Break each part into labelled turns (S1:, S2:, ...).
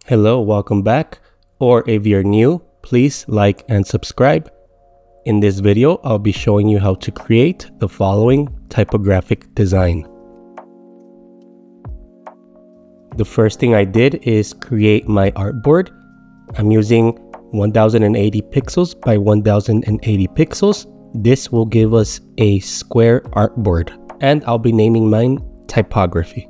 S1: Hello, welcome back. Or if you're new, please like and subscribe. In this video, I'll be showing you how to create the following typographic design. The first thing I did is create my artboard. I'm using 1080 pixels by 1080 pixels. This will give us a square artboard, and I'll be naming mine Typography.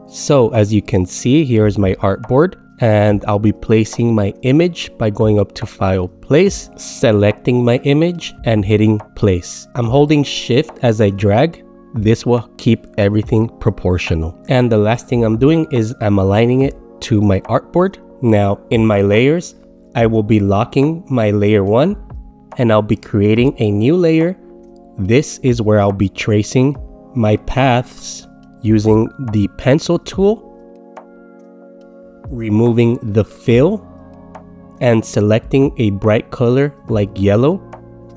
S1: So as you can see, here's my artboard, and I'll be placing my image by going up to File, Place, selecting my image and hitting Place. I'm holding Shift as I drag. This will keep everything proportional. And the last thing I'm doing is I'm aligning it to my artboard. Now in my layers, I will be locking my layer 1 and I'll be creating a new layer. This is where I'll be tracing my paths using the pencil tool, removing the fill and selecting a bright color like yellow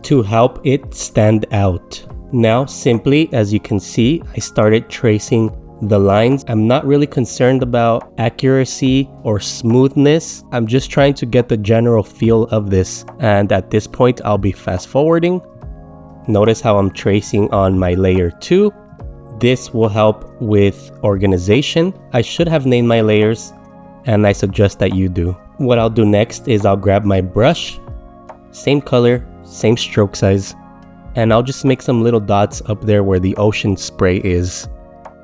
S1: to help it stand out. Now simply, as you can see, I started tracing the lines. I'm not really concerned about accuracy or smoothness. I'm just trying to get the general feel of this. And at this point, I'll be fast forwarding. Notice how I'm tracing on my layer 2. This will help with organization. I should have named my layers, and I suggest that you do. What I'll do next is I'll grab my brush, same color, same stroke size, and I'll just make some little dots up there where the ocean spray is.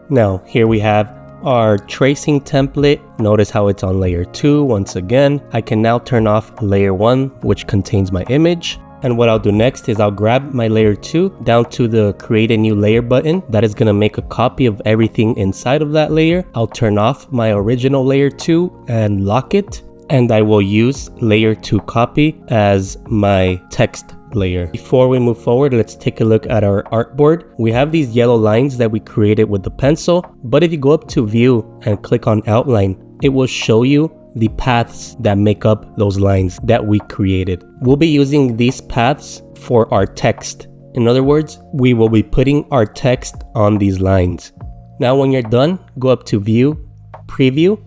S1: Now, here we have our tracing template. Notice how it's on layer 2 once again. I can now turn off layer 1, which contains my image. And what I'll do next is I'll grab my layer 2 down to the create a new layer button. That is going to make a copy of everything inside of that layer. I'll turn off my original layer 2 and lock it. And I will use layer 2 copy as my text layer. Before we move forward, let's take a look at our artboard. We have these yellow lines that we created with the pencil, but if you go up to view and click on outline, it will show you the paths that make up those lines that we created. We'll be using these paths for our text. In other words, we will be putting our text on these lines. Now when you're done, go up to view, preview,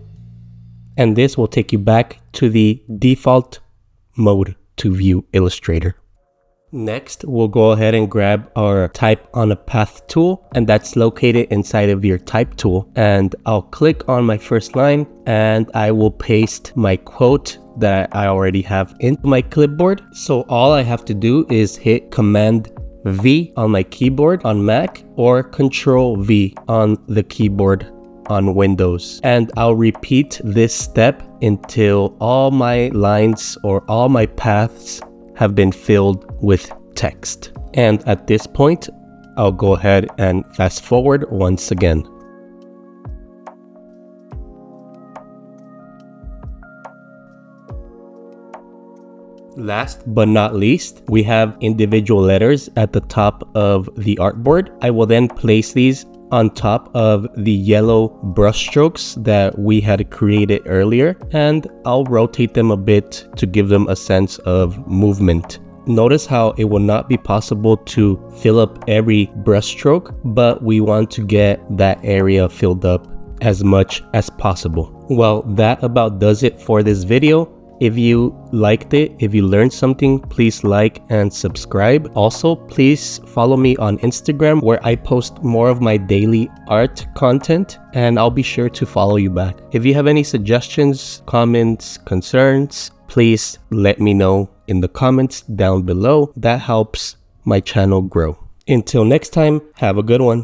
S1: and this will take you back to the default mode to view Illustrator. Next, we'll go ahead and grab our type on a path tool, and that's located inside of your type tool. And I'll click on my first line and I will paste my quote that I already have into my clipboard. So all I have to do is hit Command V on my keyboard on Mac or Control V on the keyboard on Windows. And I'll repeat this step until all my lines or all my paths have been filled with text. And at this point, I'll go ahead and fast forward once again. Last but not least, we have individual letters at the top of the artboard. I will then place these on top of the yellow brush strokes that we had created earlier, and I'll rotate them a bit to give them a sense of movement. Notice how it will not be possible to fill up every brush stroke, but we want to get that area filled up as much as possible. Well, that about does it for this video. If you liked it, if you learned something, please like and subscribe. Also, please follow me on Instagram where I post more of my daily art content, and I'll be sure to follow you back. If you have any suggestions, comments, concerns, please let me know in the comments down below. That helps my channel grow. Until next time, have a good one.